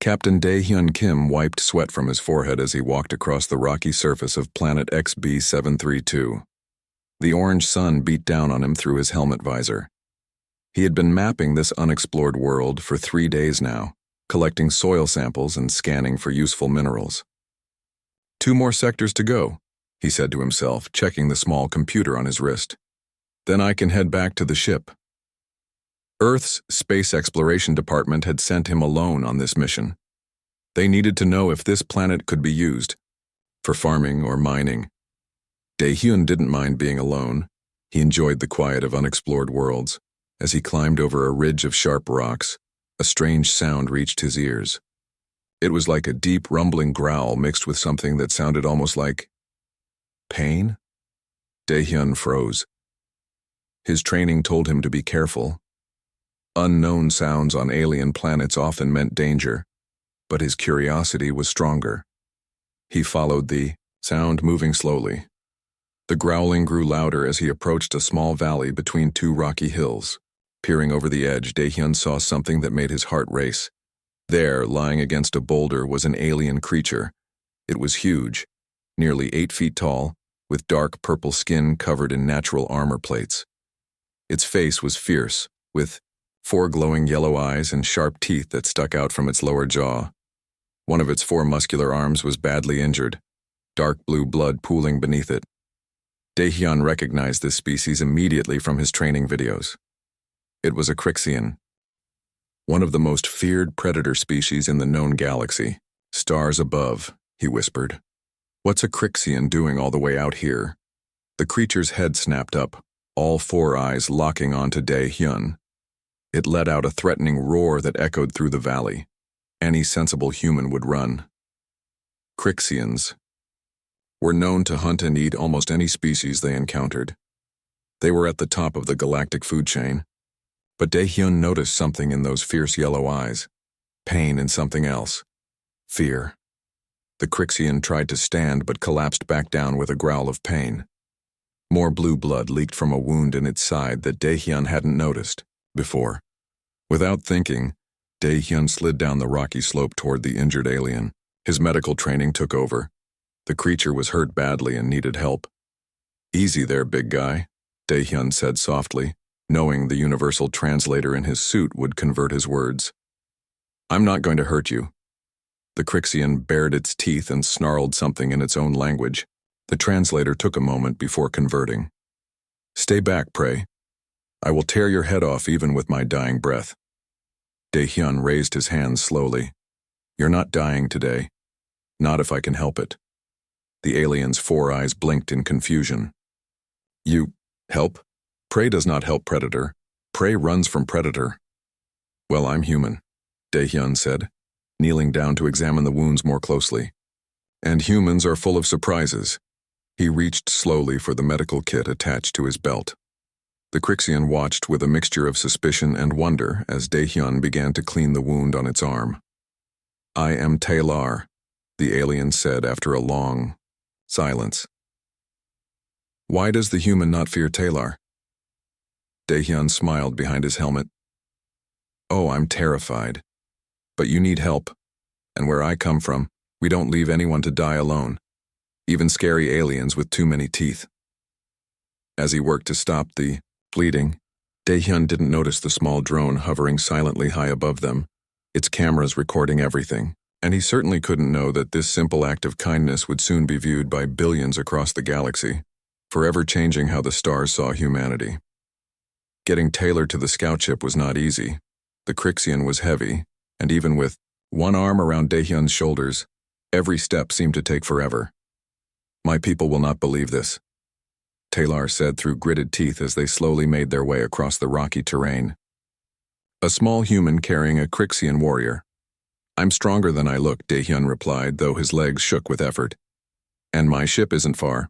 Captain Dae-hyun Kim wiped sweat from his forehead as he walked across the rocky surface of planet XB-732. The orange sun beat down on him through his helmet visor. He had been mapping this unexplored world for 3 days now, collecting soil samples and scanning for useful minerals. 2 more sectors to go, he said to himself, checking the small computer on his wrist. Then I can head back to the ship. Earth's Space Exploration Department had sent him alone on this mission. They needed to know if this planet could be used for farming or mining. Dae-hyun didn't mind being alone. He enjoyed the quiet of unexplored worlds. As he climbed over a ridge of sharp rocks, a strange sound reached his ears. It was like a deep, rumbling growl mixed with something that sounded almost like pain. Dae-hyun froze. His training told him to be careful. Unknown sounds on alien planets often meant danger, but his curiosity was stronger. He followed the sound, moving slowly. The growling grew louder as he approached a small valley between 2 rocky hills. Peering over the edge, Dae-hyun saw something that made his heart race. There, lying against a boulder, was an alien creature. It was huge, nearly 8 feet tall, with dark purple skin covered in natural armor plates. Its face was fierce, with 4 glowing yellow eyes and sharp teeth that stuck out from its lower jaw. One of its 4 muscular arms was badly injured, dark blue blood pooling beneath it. Dae-hyun recognized this species immediately from his training videos. It was a Crixian, one of the most feared predator species in the known galaxy. Stars above, he whispered. What's a Crixian doing all the way out here? The creature's head snapped up, all 4 eyes locking onto Dae-hyun. It let out a threatening roar that echoed through the valley. Any sensible human would run. Crixians were known to hunt and eat almost any species they encountered. They were at the top of the galactic food chain. But Dae-hyun noticed something in those fierce yellow eyes. Pain and something else. Fear. The Crixian tried to stand but collapsed back down with a growl of pain. More blue blood leaked from a wound in its side that Dae-hyun hadn't noticed before. Without thinking, Dae-hyun slid down the rocky slope toward the injured alien. His medical training took over. The creature was hurt badly and needed help. Easy there, big guy, Dae-hyun said softly, knowing the universal translator in his suit would convert his words. I'm not going to hurt you. The Crixian bared its teeth and snarled something in its own language. The translator took a moment before converting. Stay back, Prey. I will tear your head off even with my dying breath. Dae-hyun raised his hands slowly. You're not dying today. Not if I can help it. The alien's 4 eyes blinked in confusion. You help? Prey does not help predator. Prey runs from predator. Well, I'm human, Dae-hyun said, kneeling down to examine the wounds more closely. And humans are full of surprises. He reached slowly for the medical kit attached to his belt. The Crixian watched with a mixture of suspicion and wonder as Dae-hyun began to clean the wound on its arm. I am Taylor, the alien said after a long silence. Why does the human not fear Taylor? Dae-hyun smiled behind his helmet. Oh, I'm terrified. But you need help. And where I come from, we don't leave anyone to die alone. Even scary aliens with too many teeth. As he worked to stop the bleeding, Dae-hyun didn't notice the small drone hovering silently high above them, its cameras recording everything, and he certainly couldn't know that this simple act of kindness would soon be viewed by billions across the galaxy, forever changing how the stars saw humanity. Getting Taylor to the scout ship was not easy. The Crixian was heavy, and even with 1 arm around Dae-hyun's shoulders, every step seemed to take forever. My people will not believe this, Taylor said through gritted teeth as they slowly made their way across the rocky terrain. A small human carrying a Crixian warrior. I'm stronger than I look, Dae-hyun replied, though his legs shook with effort. And my ship isn't far.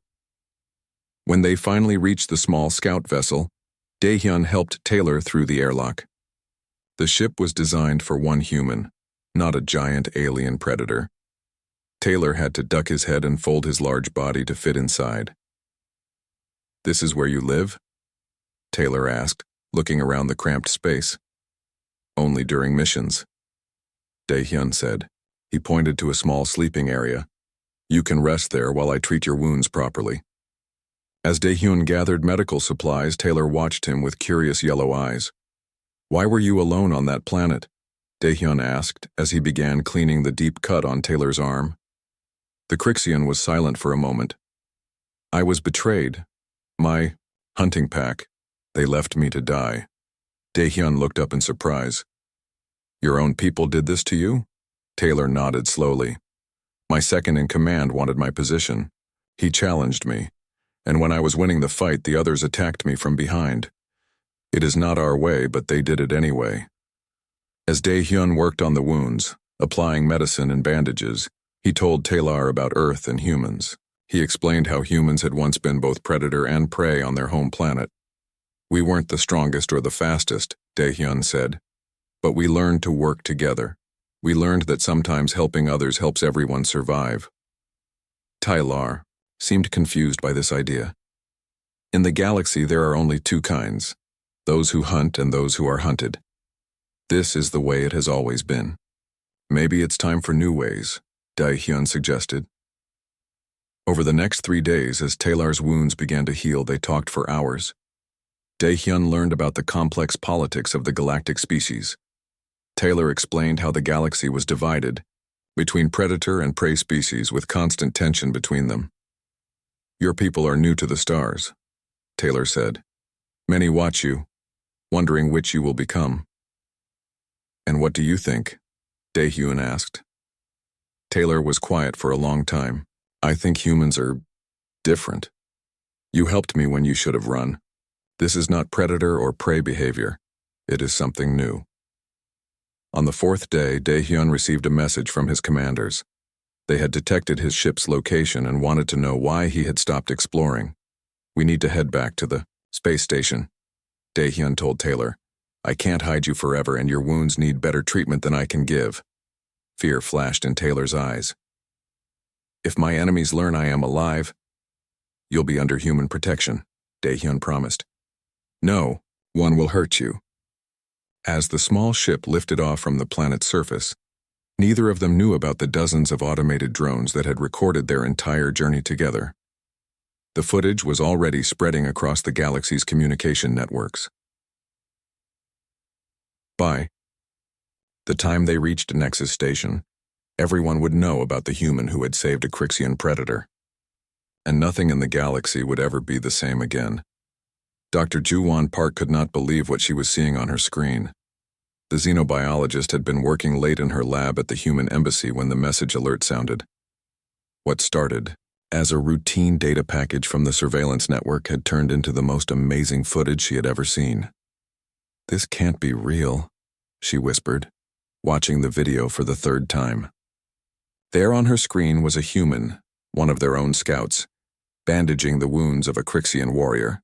When they finally reached the small scout vessel, Dae-hyun helped Taylor through the airlock. The ship was designed for 1 human, not a giant alien predator. Taylor had to duck his head and fold his large body to fit inside. This is where you live? Taylor asked, looking around the cramped space. Only during missions. Dae-hyun said. He pointed to a small sleeping area. You can rest there while I treat your wounds properly. As Dae-hyun gathered medical supplies, Taylor watched him with curious yellow eyes. Why were you alone on that planet? Dae-hyun asked as he began cleaning the deep cut on Taylor's arm. The Crixian was silent for a moment. I was betrayed. My hunting pack. They left me to die. Dae-hyun looked up in surprise. Your own people did this to you? Taylor nodded slowly. My second in command wanted my position. He challenged me, and when I was winning the fight, the others attacked me from behind. It is not our way, but they did it anyway. As Dae-hyun worked on the wounds, applying medicine and bandages, he told Taylor about Earth and humans. He explained how humans had once been both predator and prey on their home planet. We weren't the strongest or the fastest, Dae-hyun said, but we learned to work together. We learned that sometimes helping others helps everyone survive. Taylor seemed confused by this idea. In the galaxy, there are only two kinds, those who hunt and those who are hunted. This is the way it has always been. Maybe it's time for new ways, Dae-hyun suggested. Over the next 3 days, as Taylor's wounds began to heal, they talked for hours. Dae-hyun learned about the complex politics of the galactic species. Taylor explained how the galaxy was divided between predator and prey species with constant tension between them. Your people are new to the stars, Taylor said. Many watch you, wondering which you will become. And what do you think? Dae-hyun asked. Taylor was quiet for a long time. I think humans are different. You helped me when you should have run. This is not predator or prey behavior. It is something new. On the 4th day, Dae-hyun received a message from his commanders. They had detected his ship's location and wanted to know why he had stopped exploring. We need to head back to the space station, Dae-hyun told Taylor. I can't hide you forever, and your wounds need better treatment than I can give. Fear flashed in Taylor's eyes. If my enemies learn I am alive, you'll be under human protection, Dae-hyun promised. No, one will hurt you. As the small ship lifted off from the planet's surface, neither of them knew about the dozens of automated drones that had recorded their entire journey together. The footage was already spreading across the galaxy's communication networks. By the time they reached Nexus Station, everyone would know about the human who had saved a Crixian predator. And nothing in the galaxy would ever be the same again. Dr. Ju-won Park could not believe what she was seeing on her screen. The xenobiologist had been working late in her lab at the human embassy when the message alert sounded. What started as a routine data package from the surveillance network had turned into the most amazing footage she had ever seen. This can't be real, she whispered, watching the video for the 3rd time. There on her screen was a human, one of their own scouts, bandaging the wounds of a Crixian warrior.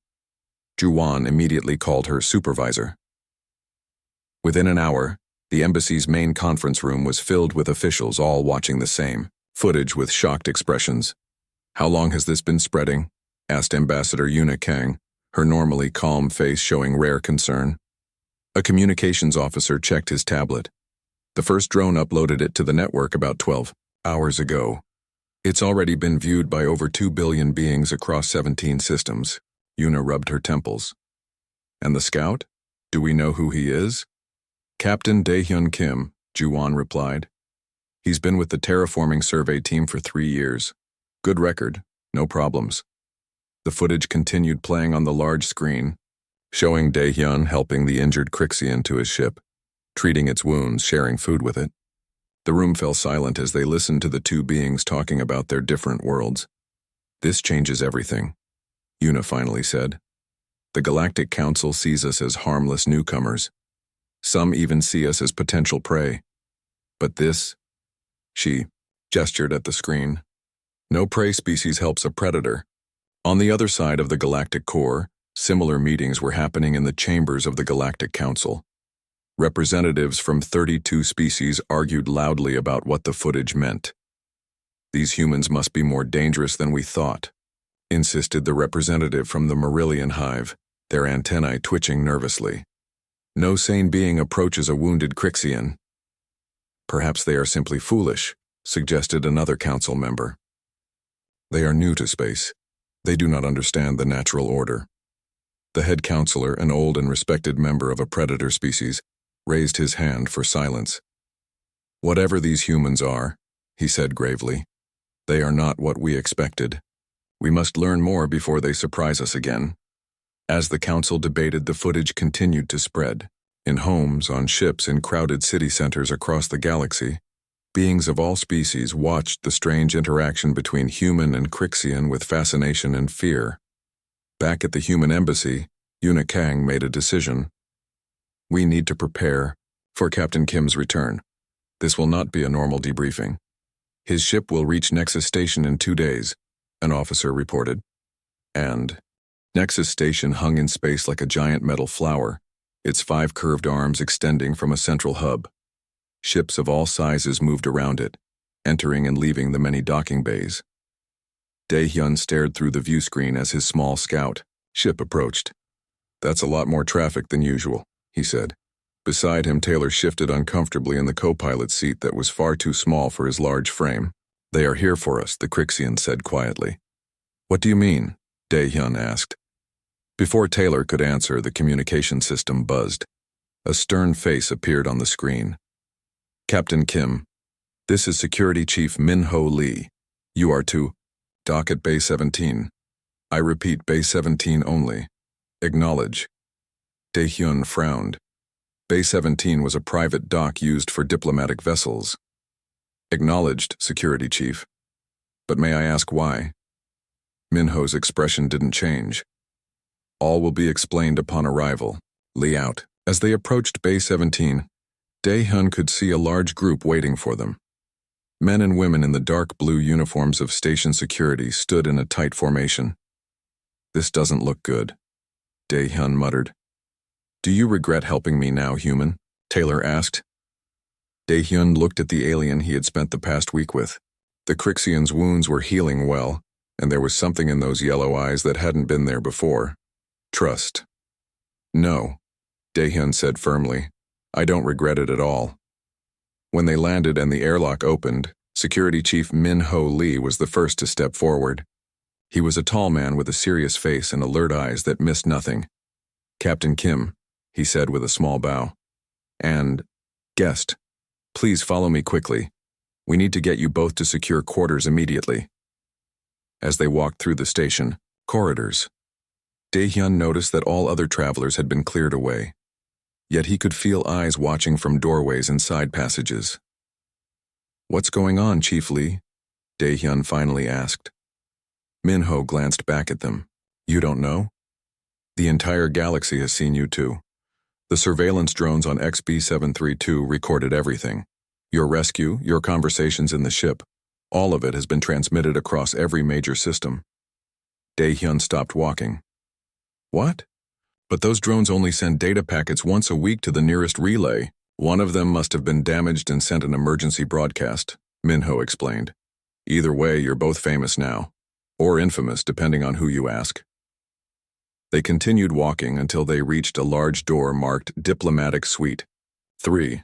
Ju-won immediately called her supervisor. Within an hour, the embassy's main conference room was filled with officials all watching the same footage with shocked expressions. How long has this been spreading? Asked Ambassador Yuna Kang, her normally calm face showing rare concern. A communications officer checked his tablet. The first drone uploaded it to the network about 12 hours ago. It's already been viewed by over 2 billion beings across 17 systems. Yuna rubbed her temples. And the scout? Do we know who he is? Captain Dae-hyun Kim, Ju-won replied. He's been with the terraforming survey team for 3 years. Good record, no problems. The footage continued playing on the large screen, showing Dae-hyun helping the injured Crixian to his ship, treating its wounds, sharing food with it. The room fell silent as they listened to the two beings talking about their different worlds. This changes everything, Yuna finally said. The Galactic Council sees us as harmless newcomers. Some even see us as potential prey. But this, she gestured at the screen. No prey species helps a predator. On the other side of the galactic core, similar meetings were happening in the chambers of the Galactic Council. Representatives from 32 species argued loudly about what the footage meant. These humans must be more dangerous than we thought, insisted the representative from the Marillion hive, their antennae twitching nervously. No sane being approaches a wounded Crixian. Perhaps they are simply foolish, suggested another council member. They are new to space. They do not understand the natural order. The head counselor, an old and respected member of a predator species, raised his hand for silence. Whatever these humans are, he said gravely, they are not what we expected. We must learn more before they surprise us again. As the council debated, the footage continued to spread. In homes, on ships, in crowded city centers across the galaxy, beings of all species watched the strange interaction between human and Crixian with fascination and fear. Back at the human embassy, Yuna Kang made a decision. We need to prepare for Captain Kim's return. This will not be a normal debriefing. His ship will reach Nexus Station in 2 days, an officer reported. And Nexus Station hung in space like a giant metal flower, its 5 curved arms extending from a central hub. Ships of all sizes moved around it, entering and leaving the many docking bays. Dae-hyun stared through the view screen as his small scout ship approached. That's a lot more traffic than usual, he said. Beside him, Taylor shifted uncomfortably in the co-pilot seat that was far too small for his large frame. They are here for us, the Crixian said quietly. What do you mean? Dae-hyun asked. Before Taylor could answer, the communication system buzzed. A stern face appeared on the screen. Captain Kim, this is Security Chief Min-ho Lee. You are to dock at Bay 17. I repeat, Bay 17 only. Acknowledge. Dae-hyun frowned. Bay 17 was a private dock used for diplomatic vessels. Acknowledged, Security Chief. But may I ask why? Min-ho's expression didn't change. All will be explained upon arrival. Lee out. As they approached Bay 17, Dae-hyun could see a large group waiting for them. Men and women in the dark blue uniforms of station security stood in a tight formation. This doesn't look good, Dae-hyun muttered. Do you regret helping me now, human? Taylor asked. Dae-hyun looked at the alien he had spent the past week with. The Crixian's wounds were healing well, and there was something in those yellow eyes that hadn't been there before. Trust. No, Dae-hyun said firmly. I don't regret it at all. When they landed and the airlock opened, Security Chief Min-ho Lee was the first to step forward. He was a tall man with a serious face and alert eyes that missed nothing. Captain Kim, he said with a small bow. And, guest, please follow me quickly. We need to get you both to secure quarters immediately. As they walked through the station corridors, Dae-hyun noticed that all other travelers had been cleared away. Yet he could feel eyes watching from doorways and side passages. What's going on, Chief Lee? Dae-hyun finally asked. Min-ho glanced back at them. You don't know? The entire galaxy has seen you too. The surveillance drones on XB-732 recorded everything. Your rescue, your conversations in the ship, all of it has been transmitted across every major system. Dae-hyun stopped walking. What? But those drones only send data packets once a week to the nearest relay. One of them must have been damaged and sent an emergency broadcast, Min-ho explained. Either way, you're both famous now. Or infamous, depending on who you ask. They continued walking until they reached a large door marked Diplomatic Suite 3.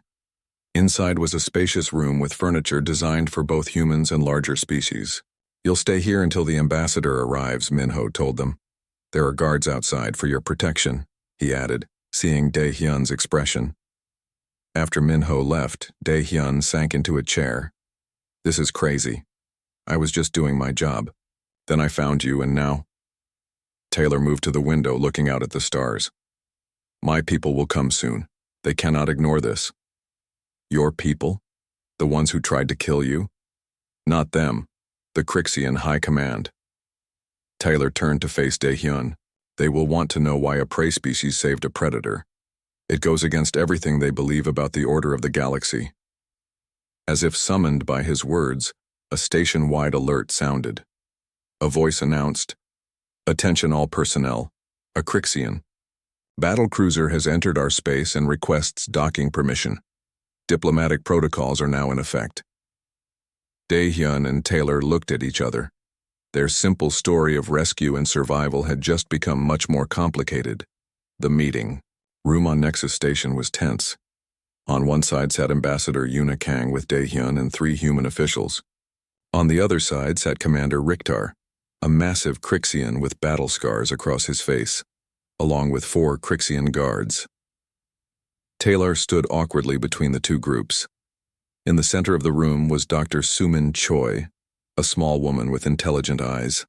Inside was a spacious room with furniture designed for both humans and larger species. You'll stay here until the ambassador arrives, Min-ho told them. There are guards outside for your protection, he added, seeing Dae-hyun's expression. After Min-ho left, Dae-hyun sank into a chair. This is crazy. I was just doing my job. Then I found you and now... Taylor moved to the window looking out at the stars. My people will come soon. They cannot ignore this. Your people? The ones who tried to kill you? Not them. The Crixian High Command. Taylor turned to face Dae-hyun. They will want to know why a prey species saved a predator. It goes against everything they believe about the order of the galaxy. As if summoned by his words, a station-wide alert sounded. A voice announced, "Attention all personnel. A Crixian. Battlecruiser has entered our space and requests docking permission. Diplomatic protocols are now in effect." Dae-hyun and Taylor looked at each other. Their simple story of rescue and survival had just become much more complicated. The meeting room on Nexus Station was tense. On one side sat Ambassador Yuna Kang with Daehyun and 3 human officials. On the other side sat Commander Riktar, a massive Crixian with battle scars across his face, along with 4 Crixian guards. Taylor stood awkwardly between the 2 groups. In the center of the room was Dr. Sumin Choi, a small woman with intelligent eyes.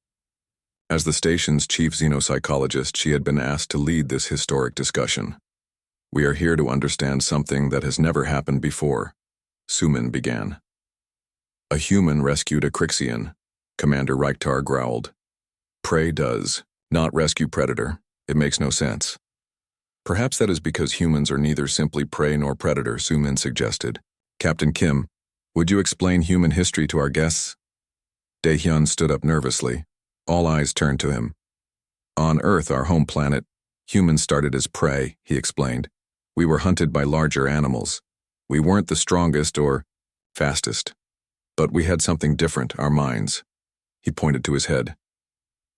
As the station's chief xenopsychologist, she had been asked to lead this historic discussion. "We are here to understand something that has never happened before," Sumin began. "A human rescued a Crixian," Commander Riktar growled. "Prey does, not rescue predator. It makes no sense." "Perhaps that is because humans are neither simply prey nor predator," Sumin suggested. "Captain Kim, would you explain human history to our guests?" Daehyun stood up nervously. All eyes turned to him. "On Earth, our home planet, humans started as prey," he explained. "We were hunted by larger animals. We weren't the strongest or fastest. But we had something different, our minds." He pointed to his head.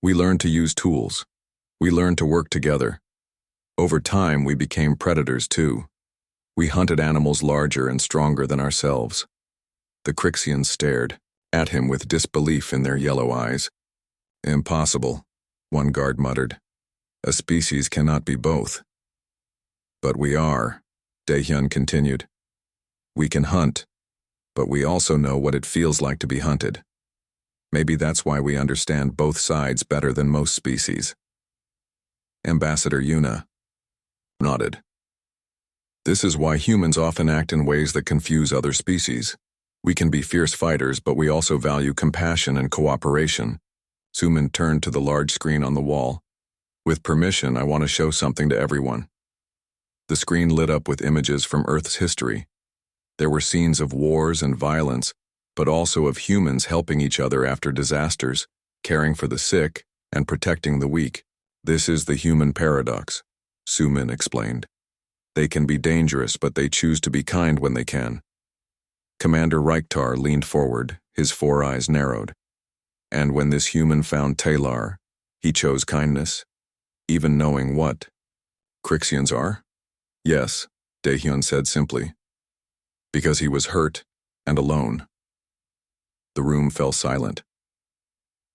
"We learned to use tools. We learned to work together. Over time, we became predators too. We hunted animals larger and stronger than ourselves." The Crixians stared at him with disbelief in their yellow eyes. "Impossible," one guard muttered. "A species cannot be both." "But we are," Daehyun continued. "We can hunt, but we also know what it feels like to be hunted. Maybe that's why we understand both sides better than most species." Ambassador Yuna nodded. "This is why humans often act in ways that confuse other species. We can be fierce fighters, but we also value compassion and cooperation." Sumin turned to the large screen on the wall. "With permission, I want to show something to everyone." The screen lit up with images from Earth's history. There were scenes of wars and violence, but also of humans helping each other after disasters, caring for the sick, and protecting the weak. "This is the human paradox," Sumin explained. "They can be dangerous, but they choose to be kind when they can." Commander Riktar leaned forward, his 4 eyes narrowed. "And when this human found Taylor, he chose kindness, even knowing what Crixians are?" "Yes," Daehyun said simply. "Because he was hurt and alone." The room fell silent.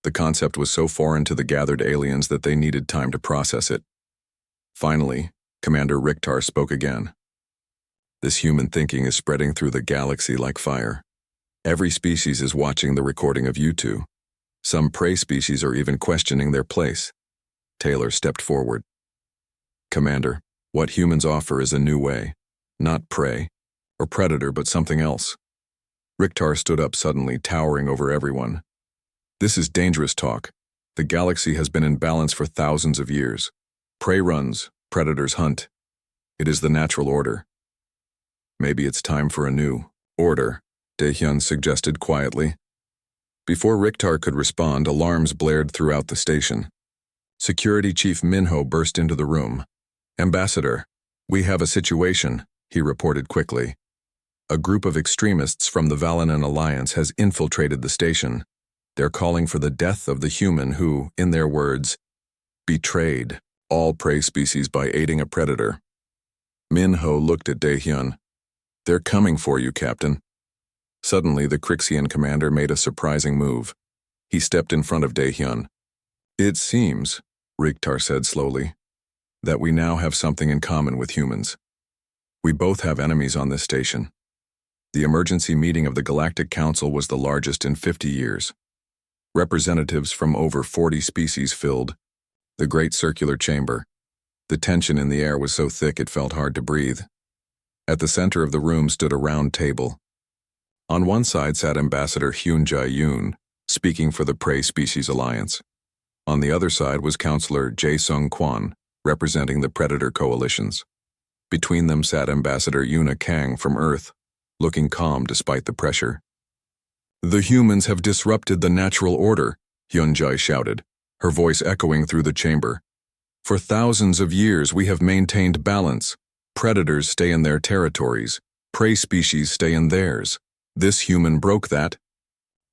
The concept was so foreign to the gathered aliens that they needed time to process it. Finally, Commander Riktar spoke again. "This human thinking is spreading through the galaxy like fire. Every species is watching the recording of you two. Some prey species are even questioning their place." Taylor stepped forward. "Commander, what humans offer is a new way. Not prey or predator, but something else." Riktar stood up suddenly, towering over everyone. "This is dangerous talk. The galaxy has been in balance for thousands of years. Prey runs, predators hunt. It is the natural order." "Maybe it's time for a new order," Daehyun suggested quietly. Before Riktar could respond, alarms blared throughout the station. Security Chief Minho burst into the room. "Ambassador, we have a situation," he reported quickly. "A group of extremists from the Valanan Alliance has infiltrated the station. They're calling for the death of the human who, in their words, betrayed all prey species by aiding a predator." Minho looked at Daehyun. "They're coming for you, Captain." Suddenly, the Crixian commander made a surprising move. He stepped in front of Daehyun. "It seems," Riktar said slowly, "that we now have something in common with humans. We both have enemies on this station." The emergency meeting of the Galactic Council was the largest in 50 years. Representatives from over 40 species filled the great circular chamber. The tension in the air was so thick it felt hard to breathe. At the center of the room stood a round table. On one side sat Ambassador Hyun Jae-yoon, speaking for the Prey Species Alliance. On the other side was Counselor Jae-sung Kwon, representing the Predator coalitions. Between them sat Ambassador Yuna Kang from Earth, looking calm despite the pressure. "The humans have disrupted the natural order," Hyun Jae shouted, her voice echoing through the chamber. "For thousands of years we have maintained balance. Predators stay in their territories, prey species stay in theirs. This human broke that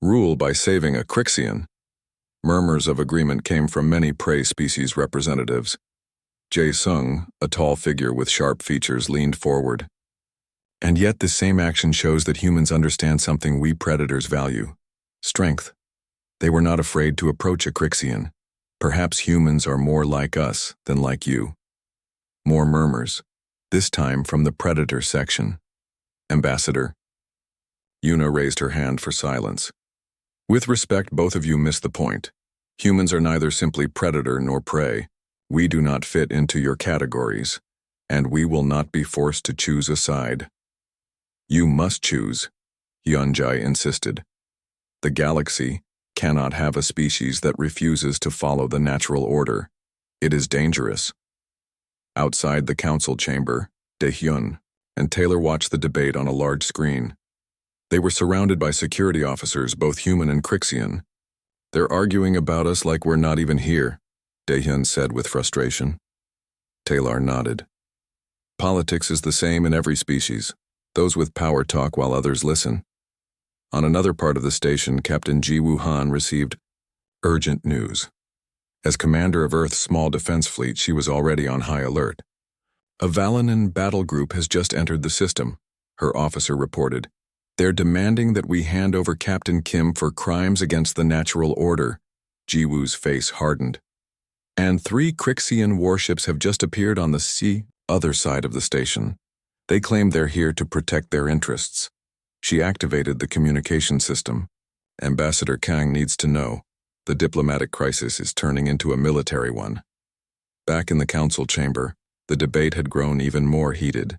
rule by saving a Crixian." Murmurs of agreement came from many prey species representatives. Jae-sung, a tall figure with sharp features, leaned forward. And yet this same action shows that humans understand something we predators value: strength. They were not afraid to approach a Crixian. Perhaps humans are more like us than like you. More murmurs, this time from the predator section. Ambassador. Yuna raised her hand for silence. With respect, both of you miss the point. Humans are neither simply predator nor prey. We do not fit into your categories, and we will not be forced to choose a side. You must choose, Hyunjae insisted. The galaxy cannot have a species that refuses to follow the natural order. It is dangerous. Outside the council chamber, Daehyun and Taylor watched the debate on a large screen. They were surrounded by security officers, both human and Crixian. They're arguing about us like we're not even here, Daehyun said with frustration. Taylor nodded. Politics is the same in every species. Those with power talk while others listen. On another part of the station, Captain Ji Woo-han received urgent news. As commander of Earth's small defense fleet, she was already on high alert. A Valinan battle group has just entered the system, her officer reported. They're demanding that we hand over Captain Kim for crimes against the natural order. Ji Woo's face hardened. And 3 Crixian warships have just appeared on the other side of the station. They claim they're here to protect their interests. She activated the communication system. Ambassador Kang needs to know. The diplomatic crisis is turning into a military one. Back in the council chamber, the debate had grown even more heated.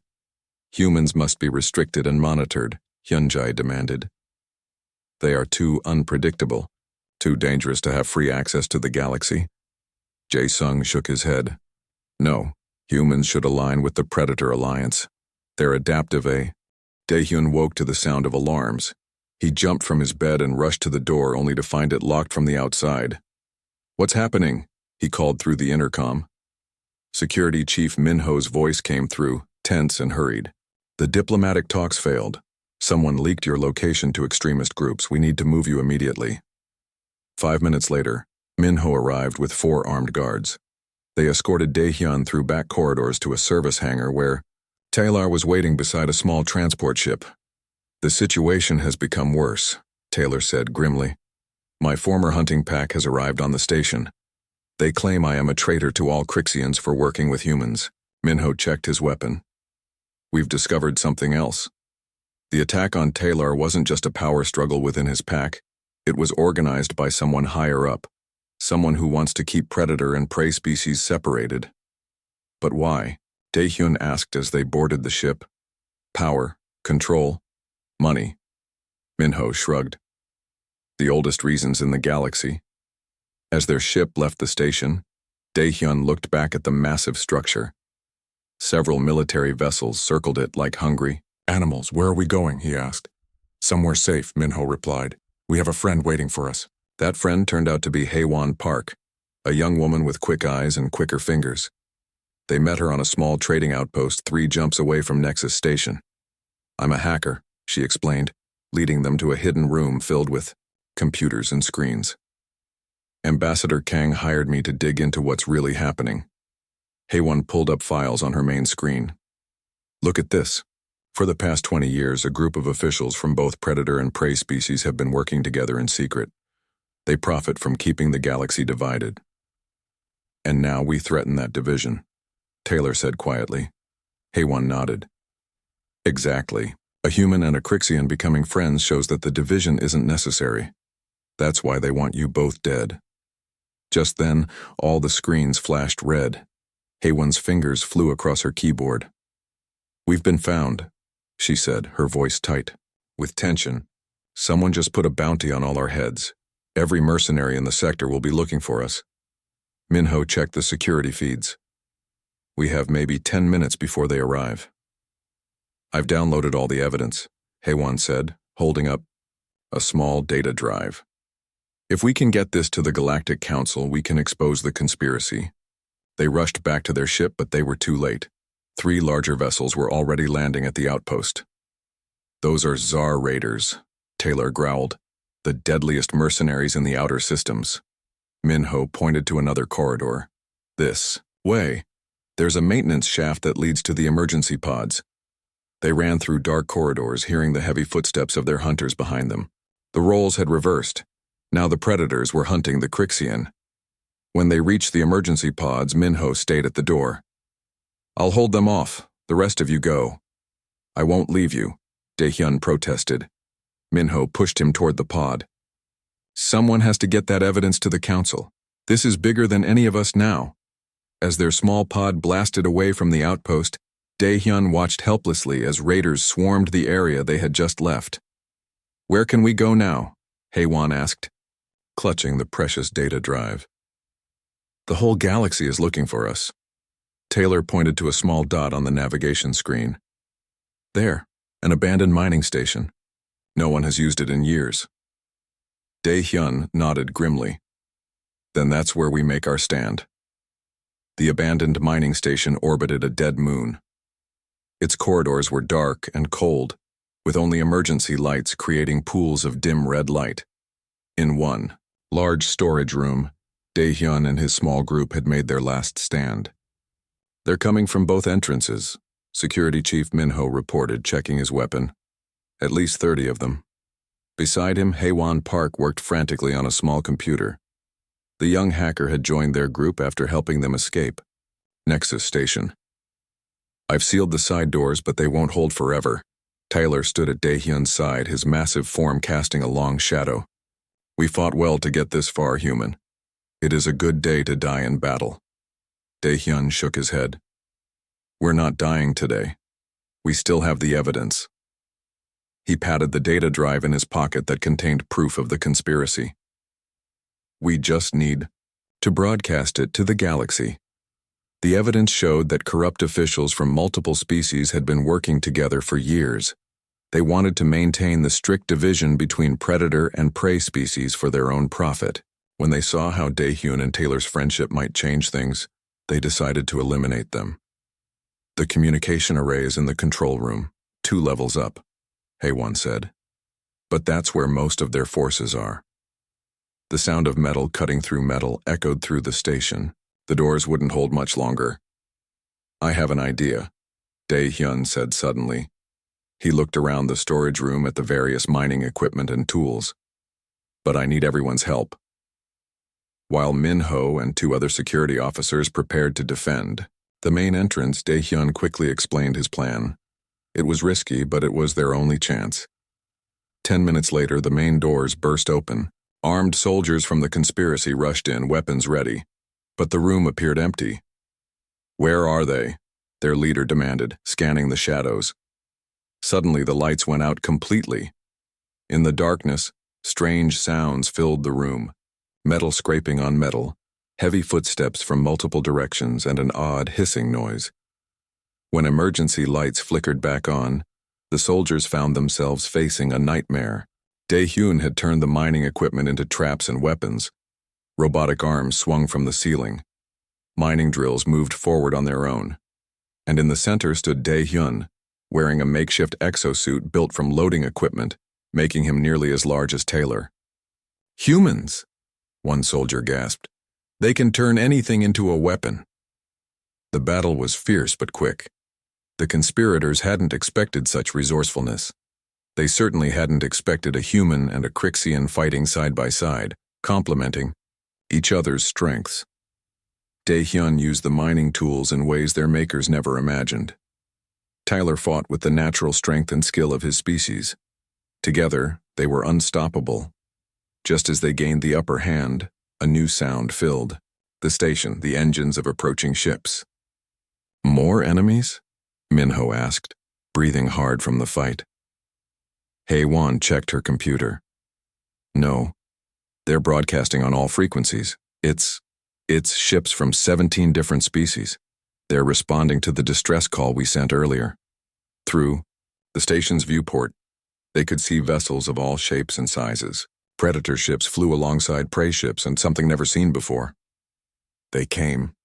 Humans must be restricted and monitored, Hyunjae demanded. They are too unpredictable, too dangerous to have free access to the galaxy. Jae-sung shook his head. No, humans should align with the Predator Alliance. They're adaptive, eh? Daehyun woke to the sound of alarms. He jumped from his bed and rushed to the door only to find it locked from the outside. What's happening? He called through the intercom. Security Chief Minho's voice came through, tense and hurried. The diplomatic talks failed. Someone leaked your location to extremist groups. We need to move you immediately. 5 minutes later, Minho arrived with 4 armed guards. They escorted Daehyun through back corridors to a service hangar where Taylor was waiting beside a small transport ship. The situation has become worse, Taylor said grimly. My former hunting pack has arrived on the station. They claim I am a traitor to all Crixians for working with humans. Minho checked his weapon. We've discovered something else. The attack on Taylor wasn't just a power struggle within his pack. It was organized by someone higher up, someone who wants to keep predator and prey species separated. But why? Daehyun asked as they boarded the ship. Power, control, money. Minho shrugged. The oldest reasons in the galaxy. As their ship left the station, Daehyun looked back at the massive structure. Several military vessels circled it like hungry animals. Where are we going? He asked. Somewhere safe, Minho replied. We have a friend waiting for us. That friend turned out to be Haewon Park, a young woman with quick eyes and quicker fingers. They met her on a small trading outpost 3 jumps away from Nexus Station. I'm a hacker, she explained, leading them to a hidden room filled with computers and screens. Ambassador Kang hired me to dig into what's really happening. Haewon pulled up files on her main screen. Look at this. For the past 20 years, a group of officials from both predator and prey species have been working together in secret. They profit from keeping the galaxy divided. And now we threaten that division, Taylor said quietly. Haewon nodded. Exactly. A human and a Crixian becoming friends shows that the division isn't necessary. That's why they want you both dead. Just then, all the screens flashed red. Haewon's fingers flew across her keyboard. We've been found, she said, her voice tight, with tension. Someone just put a bounty on all our heads. Every mercenary in the sector will be looking for us. Minho checked the security feeds. We have maybe 10 minutes before they arrive. I've downloaded all the evidence, Haewon said, holding up a small data drive. If we can get this to the Galactic Council, we can expose the conspiracy. They rushed back to their ship, but they were too late. 3 larger vessels were already landing at the outpost. Those are Tsar raiders, Taylor growled, the deadliest mercenaries in the outer systems. Minho pointed to another corridor. This way. There's a maintenance shaft that leads to the emergency pods. They ran through dark corridors, hearing the heavy footsteps of their hunters behind them. The roles had reversed. Now the predators were hunting the Crixian. When they reached the emergency pods, Minho stayed at the door. "I'll hold them off. The rest of you go." "I won't leave you," Daehyun protested. Minho pushed him toward the pod. "Someone has to get that evidence to the council. This is bigger than any of us now." As their small pod blasted away from the outpost, Daehyun watched helplessly as raiders swarmed the area they had just left. "Where can we go now?" Haewon asked, clutching the precious data drive. "The whole galaxy is looking for us." Taylor pointed to a small dot on the navigation screen. "There, an abandoned mining station. No one has used it in years." Daehyun nodded grimly. "Then that's where we make our stand." The abandoned mining station orbited a dead moon. Its corridors were dark and cold, with only emergency lights creating pools of dim red light. In one large storage room, Daehyun and his small group had made their last stand. "They're coming from both entrances," Security Chief Minho reported, checking his weapon. "At least 30 of them." Beside him, Haewon Park worked frantically on a small computer. The young hacker had joined their group after helping them escape. Nexus Station. "I've sealed the side doors, but they won't hold forever." Tyler stood at Daehyun's side, his massive form casting a long shadow. "We fought well to get this far, human. It is a good day to die in battle." Daehyun shook his head. "We're not dying today. We still have the evidence." He patted the data drive in his pocket that contained proof of the conspiracy. "We just need to broadcast it to the galaxy." The evidence showed that corrupt officials from multiple species had been working together for years. They wanted to maintain the strict division between predator and prey species for their own profit. When they saw how Daehyun and Taylor's friendship might change things, they decided to eliminate them. "The communication array is in the control room, 2 levels up," Haewon said. "But that's where most of their forces are." The sound of metal cutting through metal echoed through the station. The doors wouldn't hold much longer. "I have an idea," Daehyun said suddenly. He looked around the storage room at the various mining equipment and tools. "But I need everyone's help." While Minho and 2 other security officers prepared to defend the main entrance, Daehyun quickly explained his plan. It was risky, but it was their only chance. 10 minutes later, the main doors burst open. Armed soldiers from the conspiracy rushed in, weapons ready. But the room appeared empty. "Where are they?" their leader demanded, scanning the shadows. Suddenly, the lights went out completely. In the darkness, strange sounds filled the room. Metal scraping on metal, heavy footsteps from multiple directions, and an odd hissing noise. When emergency lights flickered back on, the soldiers found themselves facing a nightmare. Daehyun had turned the mining equipment into traps and weapons. Robotic arms swung from the ceiling. Mining drills moved forward on their own. And in the center stood Daehyun, wearing a makeshift exosuit built from loading equipment, making him nearly as large as Taylor. "Humans!" one soldier gasped. "They can turn anything into a weapon." The battle was fierce but quick. The conspirators hadn't expected such resourcefulness. They certainly hadn't expected a human and a Crixian fighting side by side, complementing each other's strengths. Daehyun used the mining tools in ways their makers never imagined. Tyler fought with the natural strength and skill of his species. Together, they were unstoppable. Just as they gained the upper hand, a new sound filled the station, the engines of approaching ships. "More enemies?" Minho asked, breathing hard from the fight. Haewon checked her computer. "No. They're broadcasting on all frequencies. It's ships from 17 different species. They're responding to the distress call we sent earlier." Through the station's viewport, they could see vessels of all shapes and sizes. Predator ships flew alongside prey ships and something never seen before. "They came,"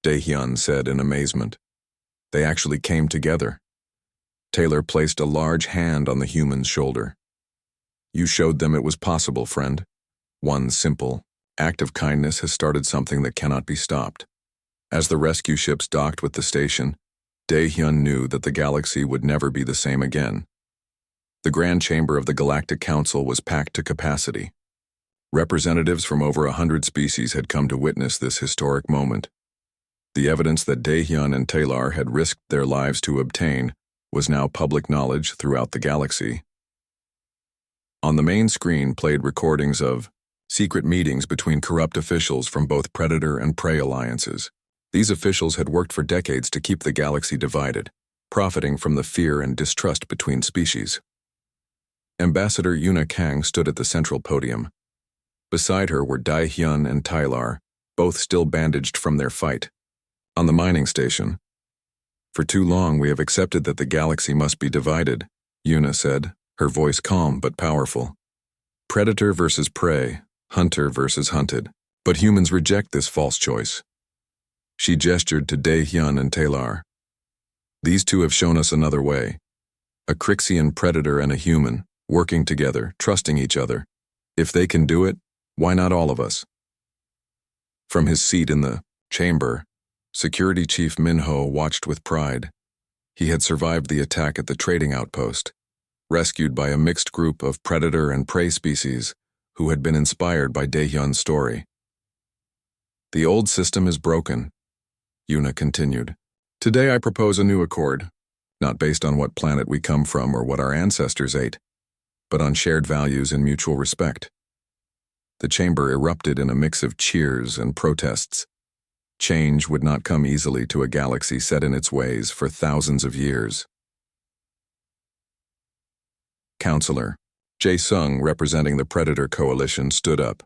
Daehyun said in amazement. "They actually came together." Taylor placed a large hand on the human's shoulder. "You showed them it was possible, friend. One simple act of kindness has started something that cannot be stopped." As the rescue ships docked with the station, Dae-hyun knew that the galaxy would never be the same again. The Grand Chamber of the Galactic Council was packed to capacity. Representatives from over 100 species had come to witness this historic moment. The evidence that Dae-hyun and Taylor had risked their lives to obtain was now public knowledge throughout the galaxy. On the main screen played recordings of secret meetings between corrupt officials from both Predator and Prey alliances. These officials had worked for decades to keep the galaxy divided, profiting from the fear and distrust between species. Ambassador Yuna Kang stood at the central podium. Beside her were Dae-hyun and Taylor, both still bandaged from their fight. On the mining station, "For too long we have accepted that the galaxy must be divided," Yuna said, her voice calm but powerful. "Predator versus prey, hunter versus hunted. But humans reject this false choice." She gestured to Dae-hyun and Taylor. "These two have shown us another way. A Crixian predator and a human, working together, trusting each other. If they can do it, why not all of us?" From his seat in the chamber, Security Chief Minho watched with pride. He had survived the attack at the trading outpost, rescued by a mixed group of predator and prey species who had been inspired by Dae-hyun's story. "The old system is broken," Yuna continued. "Today I propose a new accord, not based on what planet we come from or what our ancestors ate, but on shared values and mutual respect." The chamber erupted in a mix of cheers and protests. Change would not come easily to a galaxy set in its ways for thousands of years. Counselor Jae-sung, representing the Predator Coalition, stood up.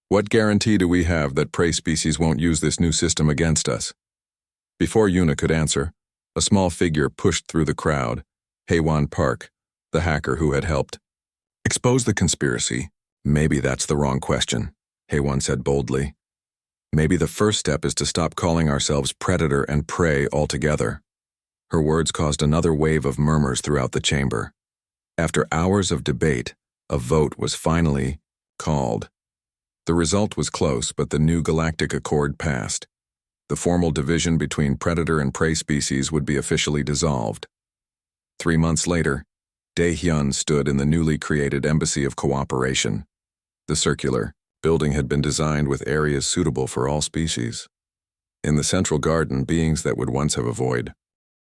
"What guarantee do we have that prey species won't use this new system against us?" Before Yuna could answer, a small figure pushed through the crowd, Haewon Park, the hacker who had helped expose the conspiracy. "Maybe that's the wrong question," Haewon said boldly. "Maybe the first step is to stop calling ourselves predator and prey altogether." Her words caused another wave of murmurs throughout the chamber. After hours of debate, a vote was finally called. The result was close, but the new Galactic Accord passed. The formal division between predator and prey species would be officially dissolved. 3 months later, Dae-hyun stood in the newly created Embassy of Cooperation. The circular building had been designed with areas suitable for all species. In the central garden, beings that would once have avoided